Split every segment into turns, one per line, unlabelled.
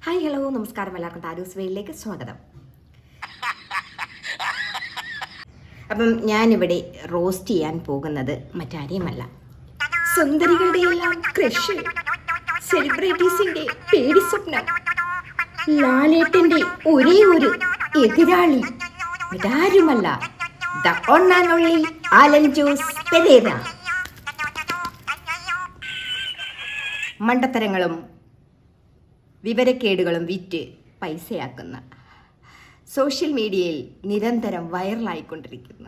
Hi hello നമസ്കാരം, എല്ലാവർക്കും താരൂസ് വെയിലേക്ക് സ്വാഗതം. അപ്പം ഞാനിവിടെ റോസ്റ്റ് ചെയ്യാൻ പോകുന്നത് മറ്റാരെയുമല്ല, സുന്ദരികളുടെ എല്ലാം ക്രഷ്, സെലിബ്രിറ്റീസിന്റെ പേടി സ്വപ്നം, ലാലേട്ടന്റെ ഒരേ ഒരു എതിരാളി മറ്റാരുമല്ല, the one and only Alan Jose Perera. മണ്ടത്തരങ്ങളും വിവരക്കേടുകളും വിറ്റ് പൈസയാക്കുന്ന, സോഷ്യൽ മീഡിയയിൽ നിരന്തരം വൈറലായിക്കൊണ്ടിരിക്കുന്ന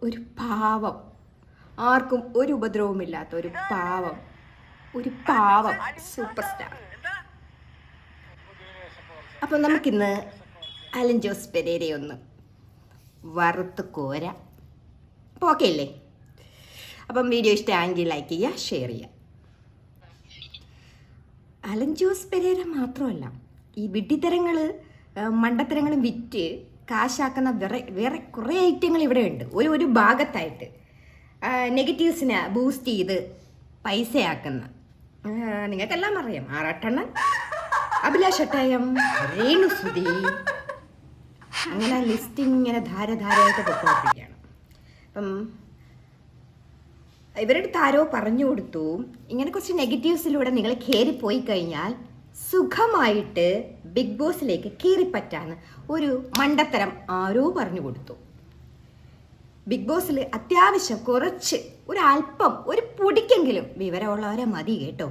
ഒരു പാവം, ആർക്കും ഒരു ഉപദ്രവമില്ലാത്ത ഒരു പാവം സൂപ്പർ സ്റ്റാർ. അപ്പം നമുക്കിന്ന് അലൻ ജോസ് പെരേരയൊന്ന് വറുത്ത് കോരാം. അപ്പോൾ ഓക്കെ അല്ലേ? അപ്പം വീഡിയോ ഇഷ്ടമായെങ്കിൽ ലൈക്ക് ചെയ്യുക, ഷെയർ ചെയ്യുക. അലൻ ജോസ് പെരേര മാത്രമല്ല, ഈ വിഡ്ഢിത്തരങ്ങൾ മണ്ടത്തരങ്ങളും വിറ്റ് കാശാക്കുന്ന വേറെ കുറേ ഐറ്റങ്ങൾ ഇവിടെ ഉണ്ട്. ഒരു ഭാഗത്തായിട്ട് നെഗറ്റീവ്സിനെ ബൂസ്റ്റ് ചെയ്ത് പൈസയാക്കുന്ന, നിങ്ങൾക്കെല്ലാം അറിയാം, ആറാട്ടണ്ണൻ, അഭിലാഷ് അട്ടായം, രേണുസുതി, അങ്ങനെ ലിസ്റ്റ് ഇങ്ങനെ ധാരധാരയായിട്ട് പൊക്കോട്ടിരിക്കുകയാണ്. അപ്പം ഇവരുടെ അടുത്ത് ആരോ പറഞ്ഞു കൊടുത്തു, ഇങ്ങനെ കുറച്ച് നെഗറ്റീവ്സിലൂടെ നിങ്ങൾ കയറിപ്പോയി കഴിഞ്ഞാൽ സുഖമായിട്ട് ബിഗ് ബോസിലേക്ക് കയറിപ്പറ്റാന്ന് ഒരു മണ്ടത്തരം ആരോ പറഞ്ഞു കൊടുത്തു. ബിഗ് ബോസിൽ അത്യാവശ്യം കുറച്ച് ഒരല്പം ഒരു പൊടിക്കെങ്കിലും വിവരമുള്ളവരെ മതി കേട്ടോ,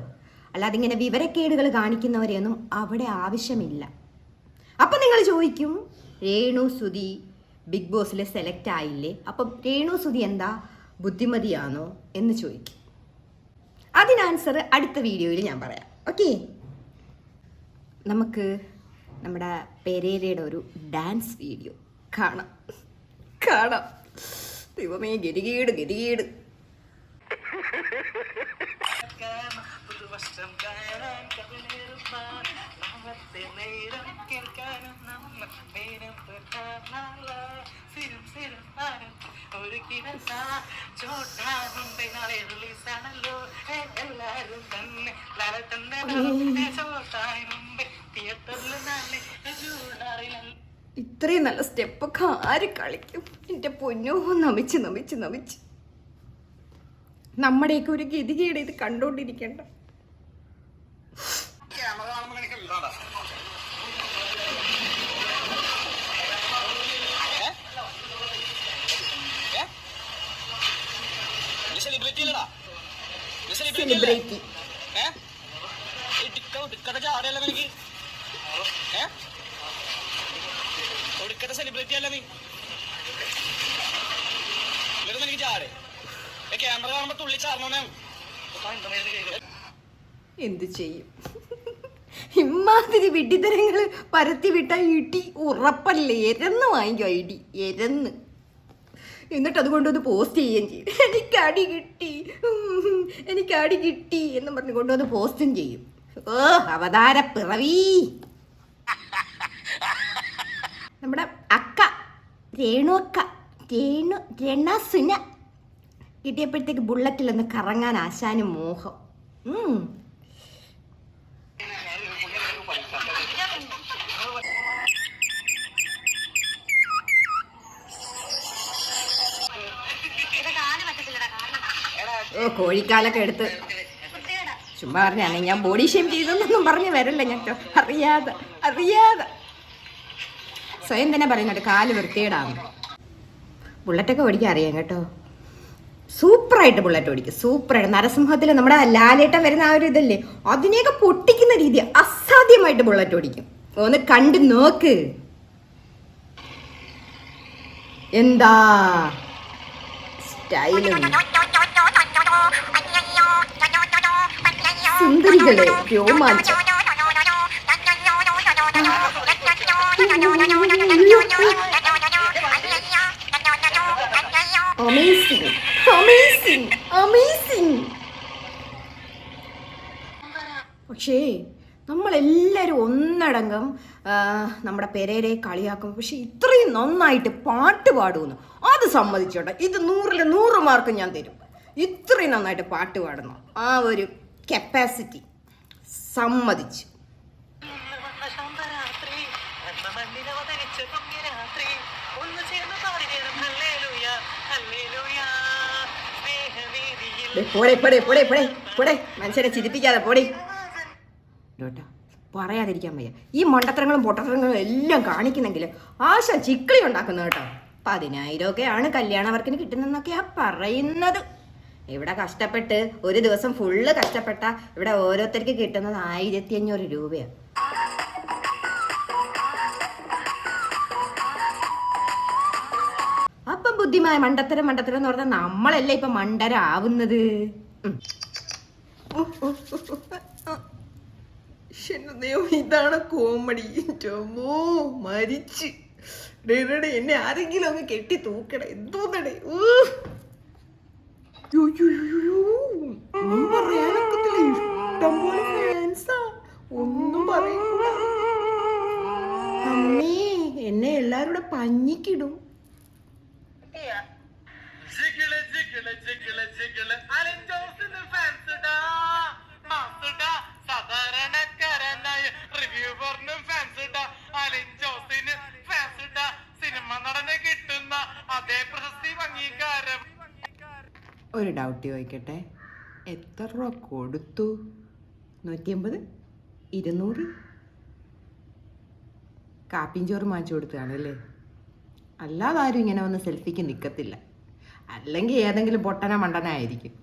അല്ലാതെ ഇങ്ങനെ വിവരക്കേടുകൾ കാണിക്കുന്നവരെയൊന്നും അവിടെ ആവശ്യമില്ല. അപ്പം നിങ്ങൾ ചോദിക്കും, രേണുസുതി ബിഗ് ബോസിൽ സെലക്ട് ആയില്ലേ, അപ്പം രേണുസുതി എന്താ ബുദ്ധിമതിയാണോ എന്ന് ചോദിക്കും. അതിന് ആൻസർ അടുത്ത വീഡിയോയിൽ ഞാൻ പറയാം. ഓക്കെ, നമുക്ക് നമ്മുടെ പെരേരയുടെ ഒരു ഡാൻസ് വീഡിയോ കാണാം. ദൈവമേ, ഗതികേട്. ഇത്രയും നല്ല സ്റ്റെപ്പൊക്കെ ആര് കളിക്കും? എൻ്റെ പൊന്നോ, നമിച്ച് നമ്മുടെയൊക്കെ ഒരു ഗതികേട് ഇത് കണ്ടോണ്ടിരിക്കണ്ട. സെലിബ്രിറ്റി
സെലിബ്രിറ്റി അല്ല നീ, എനിക്ക് ചാടെ ക്യാമറ കാണുമ്പോ തുള്ളി ചാർന്നോനെ.
എന്ത് ചെയ്യും? ഇമാതിരി വിഡ്ഢിത്തരങ്ങൾ പരത്തി വിട്ട ഇടി ഉറപ്പല്ലേ, എരന്ന് വാങ്ങിക്കോ ഇടി, എരന്ന്. എന്നിട്ട് അതുകൊണ്ടൊന്ന് പോസ്റ്റ് ചെയ്യുകയും ചെയ്യും. എനിക്ക് അടി കിട്ടി എന്ന് പറഞ്ഞ് കൊണ്ടുവന്ന് പോസ്റ്റും ചെയ്യും. ഓ അവതാര പിറവി. നമ്മുടെ അക്ക രേണുസുന കിട്ടിയപ്പോഴത്തേക്ക് ബുള്ളറ്റിലൊന്ന് കറങ്ങാൻ ആശാനും മോഹം. ഓ കോഴിക്കാലൊക്കെ എടുത്ത് ചുമ്മാ പറഞ്ഞാണ് ഞാൻ ബോഡി ഷേം ചെയ്തെന്നൊന്നും പറഞ്ഞ് വരല്ല, ഞാൻ അറിയാതെ സ്വയം തന്നെ പറയുന്നുണ്ട് കാല് വൃത്തികേടാണ്. ബുള്ളറ്റൊക്കെ ഓടിക്കാൻ അറിയാം കേട്ടോ, സൂപ്പറായിട്ട് ബുള്ളറ്റ് ഓടിക്കും, സൂപ്പറായിട്ട്. നരസിംഹത്തിൽ നമ്മുടെ ലാലേട്ടൻ വരുന്ന ആ ഒരു ഇതല്ലേ, അതിനെയൊക്കെ പൊട്ടിക്കുന്ന രീതി അസാധ്യമായിട്ട് ബുള്ളറ്റ് ഓടിക്കും. ഒന്ന് കണ്ടു നോക്ക്, എന്താ സ്റ്റൈലും. സുന്ദരികളെ രോമാഞ്ചം. അമേസിങ്. പക്ഷേ നമ്മളെല്ലാവരും ഒന്നടങ്കം നമ്മുടെ പെരേരയെ കളിയാക്കും. പക്ഷെ ഇത്രയും നന്നായിട്ട് പാട്ട് പാടുമെന്ന് അത് സമ്മതിച്ചോട്ടെ, ഇത് 100-ൽ 100 മാർക്ക് ഞാൻ തരും. ഇത്രയും നന്നായിട്ട് പാട്ട് പാടുന്നു ആ ഒരു കപ്പാസിറ്റി സമ്മതിച്ചു. പോടെ മനുഷ്യരെ ചിരിപ്പിക്കാതെ പോടി കേട്ടോ. പറയാതിരിക്കാൻ വയ്യ. ഈ മണ്ടത്തരങ്ങളും പൊട്ടത്തരങ്ങളും എല്ലാം കാണിക്കുന്നെങ്കിൽ ആശ ചിക്കിളി ഉണ്ടാക്കുന്നു കേട്ടോ. 10,000 കല്യാണവർക്കിന് കിട്ടുന്നെന്നൊക്കെയാ പറയുന്നത്. ഇവിടെ കഷ്ടപ്പെട്ട് ഒരു ദിവസം ഫുള്ള് കഷ്ടപ്പെട്ട ഇവിടെ ഓരോരുത്തർക്ക് കിട്ടുന്നത് 1,500 രൂപയാണ്. അപ്പം ബുദ്ധിമായ മണ്ടത്തരം എന്ന് പറഞ്ഞാൽ നമ്മളല്ലേ ഇപ്പൊ മണ്ടരാവുന്നത്. ഇതാണ് കോമഡി. മരിച്ച് എന്നെ ആരെങ്കിലും അങ്ങ് കെട്ടി തൂക്കണേ. എന്തോന്നടേ പറയാനൊക്കത്തില്ല. ഇഷ്ടം പോലെ ഫാൻസാ. ഒന്നും പറയൂല. അമ്മേ എന്നെ എല്ലാരും കൂടെ പഞ്ഞിക്കിടും. ഒരു ഡൗട്ട് ചോദിക്കട്ടെ, എത്ര രൂപ കൊടുത്തു? 150, 200? കാപ്പിയും ചോറ് വാങ്ങിച്ചു കൊടുത്തതാണല്ലേ? അല്ലാതെ ആരും ഇങ്ങനെ വന്ന് സെൽഫിക്ക് നിൽക്കത്തില്ല. അല്ലെങ്കിൽ ഏതെങ്കിലും പൊട്ടന മണ്ടനായിരിക്കും.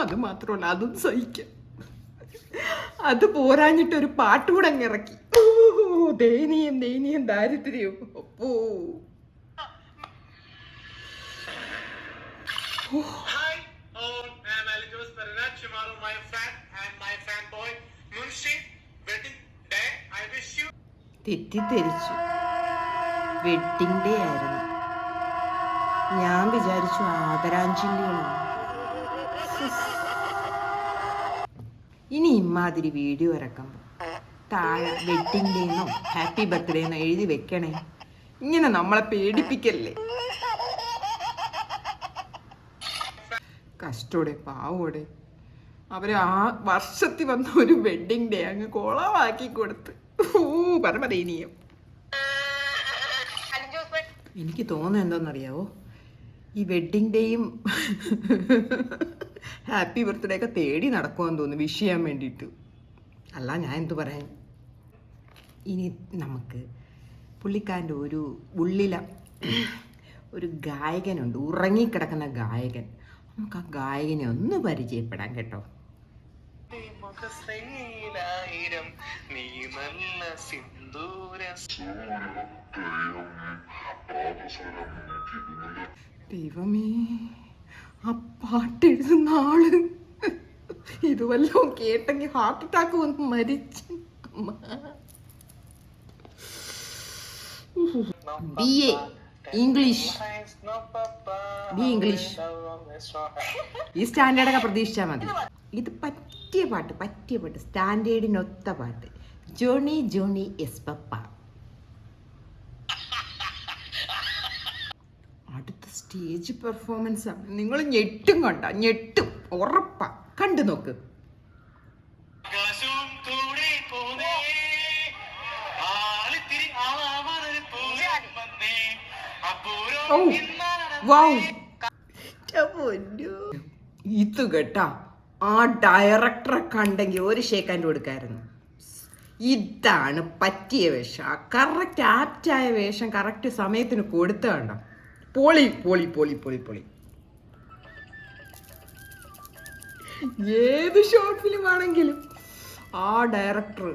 അത് മാത്രമല്ല, അതും സഹിക്കാം. അത് പോരാഞ്ഞിട്ട് ഒരു പാട്ടുകൂടെ അങ്ങ് ഇറക്കി. ദയനീയം ദാരിദ്ര്യം. അപ്പോ
Hi, all. I'm Alijos Parinat Shimaru, my fan and my fanboy Munshi. Wedding day, I wish you.
തെറ്റിദ്ധരിച്ചു. വെഡിങ് ഡേ ആയിരുന്നു. ഞാൻ വിചാരിച്ചു ആദരാഞ്ജലികളാണ്. ഇനി ഇമ്മാതിരി വീഡിയോ ഇറക്കുമ്പോൾ താഴെ വെഡിങ് ഡേന്നോ ഹാപ്പി ബർത്ത്ഡേന്നോ എഴുതി വെക്കണേ. ഇങ്ങനെ നമ്മളെ പേടിപ്പിക്കല്ലേ. കഷ്ടോടെ പാവോടെ അവര് ആ വർഷത്തിൽ വന്ന ഒരു വെഡിങ് ഡേ അങ്ങ് കോളമാക്കി കൊടുത്ത്. പരമദയനീയം. എനിക്ക് തോന്നുന്നത് എന്താണെന്നറിയാവോ, ഈ വെഡിങ് ഡേയും ഹാപ്പി ബർത്ത്ഡേ ഒക്കെ തേടി നടക്കുമെന്ന് തോന്നുന്നു വിഷ് ചെയ്യാൻ വേണ്ടിയിട്ട്. അല്ല, ഞാൻ എന്തു പറയാൻ. ഇനി നമുക്ക് പുള്ളിക്കാരൻ്റെ ഒരു ഉള്ളില ഒരു ഗായകനുണ്ട്, ഉറങ്ങിക്കിടക്കുന്ന ഗായകൻ. നമുക്ക് ആ ഗായകനെ ഒന്ന് പരിചയപ്പെടാം കേട്ടോ. ദൈവമേ, ആ പാട്ട് എഴുതുന്ന ആള് ഇത് വല്ലതും കേട്ടെങ്കിൽ ഹാർട്ട് അറ്റാക്ക് വന്ന് മരിച്ചു. BA English. ഈ സ്റ്റാൻഡേർഡൊക്കെ പ്രതീക്ഷിച്ചാൽ മതി. ഇത് പറ്റിയ പാട്ട്, സ്റ്റാൻഡേർഡിനൊത്ത പാട്ട്. Johny yes papa. അടുത്ത സ്റ്റേജ് പെർഫോമൻസ് ആണ്. നിങ്ങൾ ഞെട്ടും ഉറപ്പാ. കണ്ടു നോക്ക്. ഇത് കേട്ടാ, ആ ഡയറക്ടറെ കണ്ടെങ്കിൽ ഒരു ഷേക്കാൻ്റെ കൊടുക്കായിരുന്നു. ഇതാണ് പറ്റിയ വേഷം. കറക്റ്റ് ആപ്റ്റായ വേഷം കറക്റ്റ് സമയത്തിന് കൊടുത്ത കണ്ടോ. പൊളി. ഏത് ഷോർട്ട് ഫിലിം ആണെങ്കിലും ആ ഡയറക്ടർ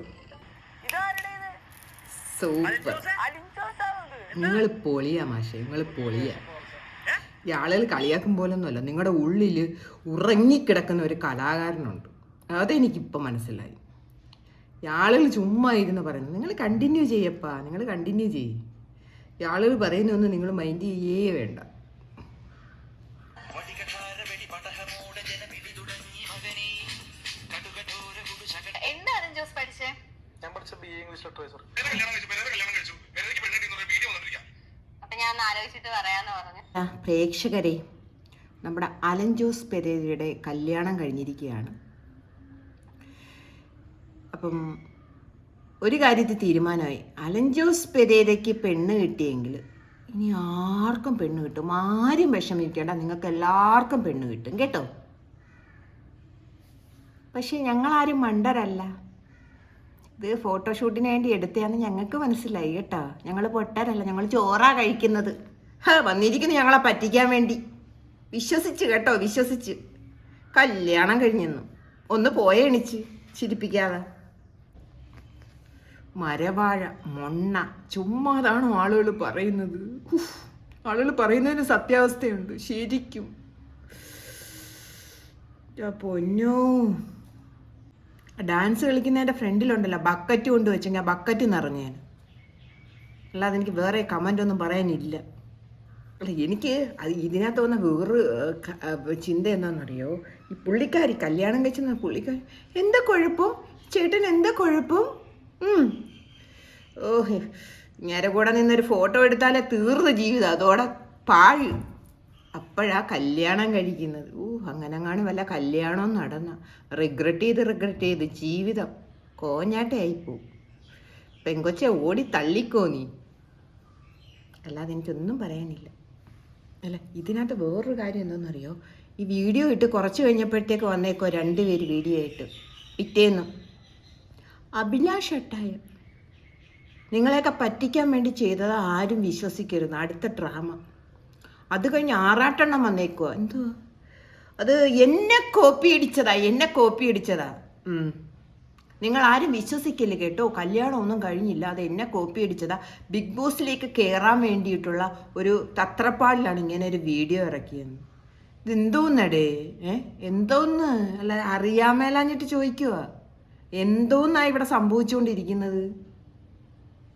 സൂപ്പർ. നിങ്ങൾ പൊളിയാ മാഷേ, നിങ്ങൾ പൊളിയാ. ഈ ആളുകൾ കളിയാക്കും പോലൊന്നുമല്ല. നിങ്ങളുടെ ഉള്ളിൽ ഉറങ്ങിക്കിടക്കുന്ന ഒരു കലാകാരനുണ്ട്. അതെനിക്കിപ്പോൾ മനസ്സിലായി. ഈ ആളുകൾ ചുമ്മാ ഇരുന്ന് പറയുന്നു. നിങ്ങൾ കണ്ടിന്യൂ ചെയ്യപ്പാ, നിങ്ങൾ കണ്ടിന്യൂ ചെയ്യും. ഈ ആളുകൾ പറയുന്നൊന്നും നിങ്ങൾ മൈൻഡ് ചെയ്യേ വേണ്ട. പ്രേക്ഷകരെ, നമ്മുടെ അലൻ ജോസ് പെരേരയുടെ കല്യാണം കഴിഞ്ഞിരിക്കുകയാണ്. അപ്പം ഒരു കാര്യത്തിൽ തീരുമാനമായി. അലൻ ജോസ് പെരേരയ്ക്ക് പെണ്ണ് കിട്ടിയെങ്കിൽ ഇനി ആർക്കും പെണ്ണ് കിട്ടും, ആരും വിഷമിക്കേണ്ട, നിങ്ങൾക്ക് എല്ലാവർക്കും പെണ്ണ് കിട്ടും കേട്ടോ. പക്ഷെ ഞങ്ങളാരും മണ്ടരല്ല, ഇത് ഫോട്ടോഷൂട്ടിന് വേണ്ടി എടുത്തതാന്ന് ഞങ്ങൾക്ക് മനസ്സിലായി കേട്ടോ. ഞങ്ങൾ പൊട്ടരല്ല, ഞങ്ങൾ ചോറാ കഴിക്കുന്നത്. വന്നിരിക്കുന്നു ഞങ്ങളെ പറ്റിക്കാൻ വേണ്ടി. വിശ്വസിച്ച് കേട്ടോ, വിശ്വസിച്ച്. കല്യാണം കഴിഞ്ഞെന്നു ഒന്ന് പോയ എണിച്ച് ചിരിപ്പിക്കാതെ. മരവാഴ മൊണ്ണ ചുമ്മാതാണ് ആളുകൾ പറയുന്നത്. ആളുകൾ പറയുന്നതിന് സത്യാവസ്ഥയുണ്ട് ശരിക്കും. പൊന്നോ, ഡാൻസ് കളിക്കുന്നതിൻ്റെ ഫ്രണ്ടിലുണ്ടല്ലോ ബക്കറ്റ് കൊണ്ട് വെച്ചെങ്കിൽ ആ ബക്കറ്റ് നിറഞ്ഞേൻ. അല്ലാതെ എനിക്ക് വേറെ കമൻ്റ് ഒന്നും പറയാനില്ല. അല്ല, എനിക്ക് അത് ഇതിനകത്ത് വന്ന വേറെ ചിന്ത എന്താണെന്നറിയോ, ഈ പുള്ളിക്കാരി കല്യാണം കഴിച്ചെന്ന പുള്ളിക്കാരി എന്താ കുഴപ്പം, ചേട്ടൻ എന്താ കുഴപ്പം? ഓഹ്, ഇങ്ങനെ കൂടെ നിന്നൊരു ഫോട്ടോ എടുത്താലേ തീർന്ന ജീവിതം, അതോടെ പാഴ്. അപ്പോഴാ കല്യാണം കഴിക്കുന്നത്. അങ്ങനെങ്ങാണ് വല്ല കല്യാണവും നടന്ന റിഗ്രറ്റ് ചെയ്ത് ജീവിതം കോഞ്ഞാട്ടയായിപ്പോവും. പെങ്കൊച്ചെ ഓടി തള്ളിക്കോ നീ. അല്ലാതെ എനിക്കൊന്നും പറയാനില്ല. അല്ല, ഇതിനകത്ത് വേറൊരു കാര്യം എന്താണെന്നറിയോ, ഈ വീഡിയോ ഇട്ട് കുറച്ച് കഴിഞ്ഞപ്പോഴത്തേക്ക് വന്നേക്കോ 2 പേര് വീഡിയോ ആയിട്ട്. പിറ്റേന്ന് അഭിലാഷ് അട്ടായ നിങ്ങളെയൊക്കെ പറ്റിക്കാൻ വേണ്ടി ചെയ്തത് ആരും വിശ്വസിക്കരുത്. അടുത്ത ഡ്രാമ അത് കഴിഞ്ഞ് 6 വന്നേക്കുക. എന്തുവാ അത്? എന്നെ കോപ്പി അടിച്ചതാ. നിങ്ങൾ ആരും വിശ്വസിക്കില്ല കേട്ടോ. കല്യാണമൊന്നും കഴിഞ്ഞില്ല, അത് എന്നെ കോപ്പി അടിച്ചതാ. ബിഗ് ബോസിലേക്ക് കയറാൻ വേണ്ടിയിട്ടുള്ള ഒരു തത്രപ്പാടിലാണ് ഇങ്ങനെ ഒരു വീഡിയോ ഇറക്കിയെന്ന്. ഇതെന്തോന്നടേ? എന്തോന്ന്? അല്ല, അറിയാൻ മേലാഞ്ഞിട്ട് ചോദിക്കുക. എന്തോന്നാ ഇവിടെ സംഭവിച്ചുകൊണ്ടിരിക്കുന്നത്?